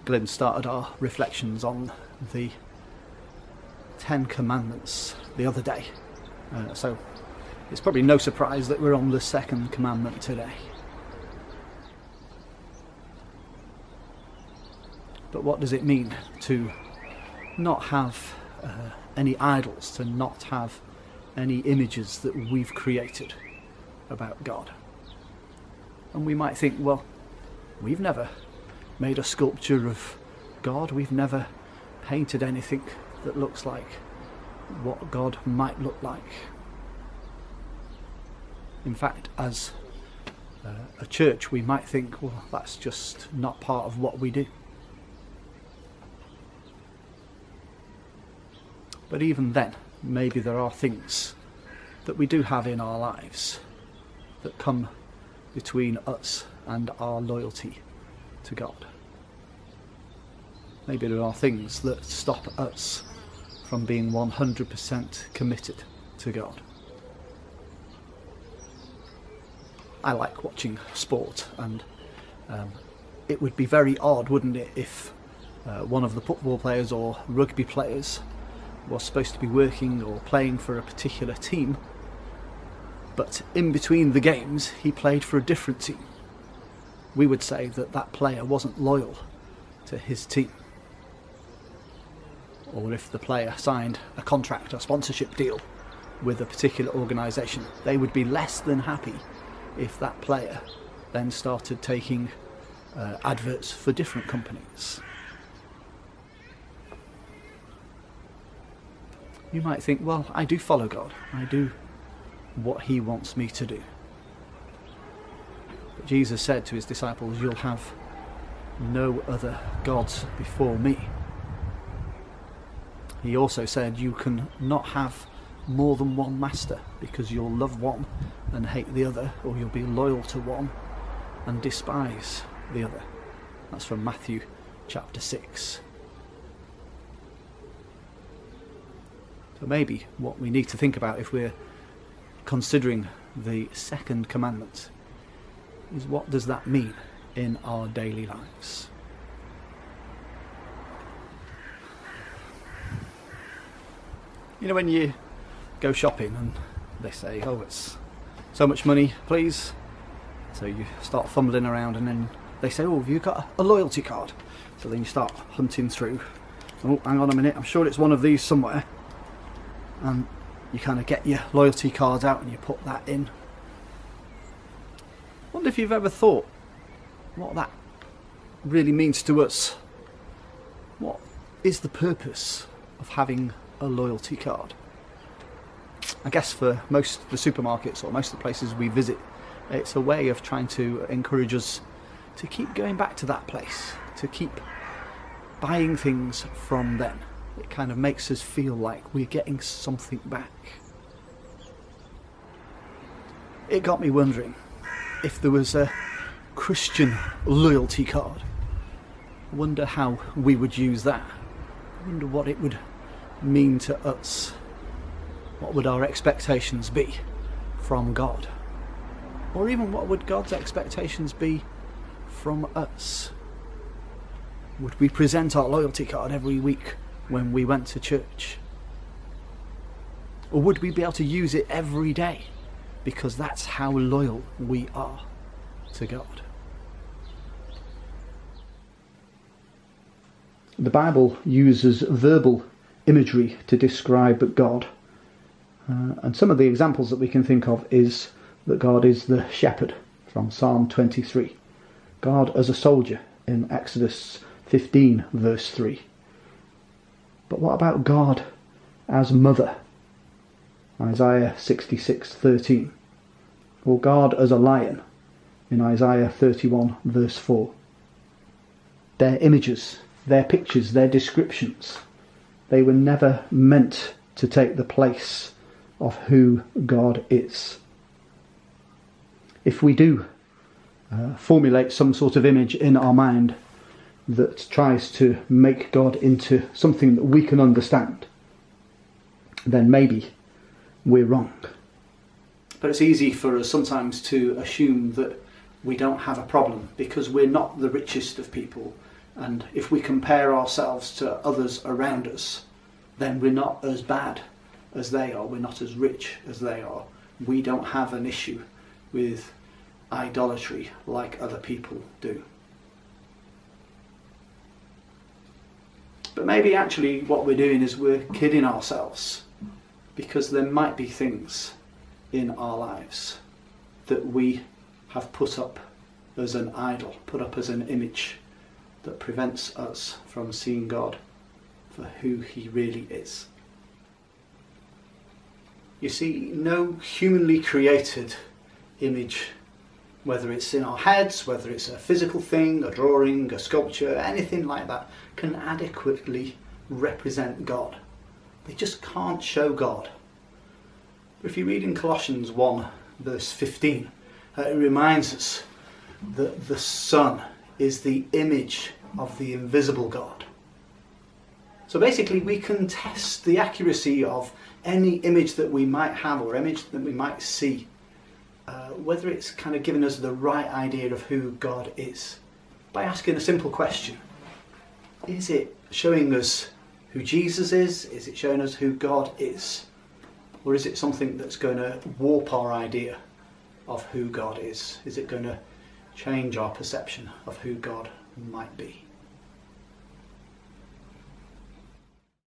Glenn started our reflections on the 10 Commandments the other day, so it's probably no surprise that we're on the second commandment today. But what does it mean to not have any idols, to not have any images that we've created about God? And we might think, well, we've never made a sculpture of God, we've never painted anything that looks like what God might look like. In fact, as a church, we might think, well, that's just not part of what we do. But even then, maybe there are things that we do have in our lives that come between us and our loyalty to God. Maybe there are things that stop us from being 100% committed to God. I like watching sport, and it would be very odd, wouldn't it, if one of the football players or rugby players was supposed to be working or playing for a particular team, but in between the games he played for a different team. We would say that that player wasn't loyal to his team. Or if the player signed a contract, a sponsorship deal with a particular organisation, they would be less than happy if that player then started taking adverts for different companies. You might think, well, I do follow God. I do what he wants me to do. But Jesus said to his disciples, you'll have no other gods before me. He also said you can not have more than one master, because you'll love one and hate the other, or you'll be loyal to one and despise the other. That's from Matthew chapter 6. So maybe what we need to think about if we're considering the second commandment is, what does that mean in our daily lives? You know, when you go shopping and they say, oh, it's so much money, please. So you start fumbling around, and then they say, oh, have you got a loyalty card? So then you start hunting through. Oh, hang on a minute, I'm sure it's one of these somewhere. And you kind of get your loyalty cards out and you put that in. I wonder if you've ever thought what that really means to us. What is the purpose of having a loyalty card? I guess for most of the supermarkets or most of the places we visit, it's a way of trying to encourage us to keep going back to that place, to keep buying things from them. It kind of makes us feel like we're getting something back. It got me wondering if there was a Christian loyalty card. I wonder how we would use that. I wonder what it would mean to us. What would our expectations be from God? Or even what would God's expectations be from us? Would we present our loyalty card every week when we went to church? Or would we be able to use it every day because that's how loyal we are to God? The Bible uses verbal imagery to describe God. And some of the examples that we can think of is that God is the shepherd from Psalm 23. God as a soldier in Exodus 15 verse 3. But what about God as mother? Isaiah 66:13. Or God as a lion in Isaiah 31 verse 4. Their images, their pictures, their descriptions, they were never meant to take the place of who God is. If we do formulate some sort of image in our mind that tries to make God into something that we can understand, then maybe we're wrong. But it's easy for us sometimes to assume that we don't have a problem because we're not the richest of people, And if we compare ourselves to others around us, then we're not as bad as they are, we're not as rich as they are. We don't have an issue with idolatry like other people do. But maybe actually what we're doing is we're kidding ourselves, because there might be things in our lives that we have put up as an idol, put up as an image, that prevents us from seeing God for who he really is. You see, no humanly created image, whether it's in our heads, whether it's a physical thing, a drawing, a sculpture, anything like that, can adequately represent God. They just can't show God. But if you read in Colossians 1 verse 15, it reminds us that the Son is the image of the invisible God. So basically we can test the accuracy of any image that we might have or image that we might see, whether it's kind of giving us the right idea of who God is, by asking a simple question. Is it showing us who Jesus is? Is it showing us who God is? Or is it something that's going to warp our idea of who God is? Is it going to change our perception of who God might be?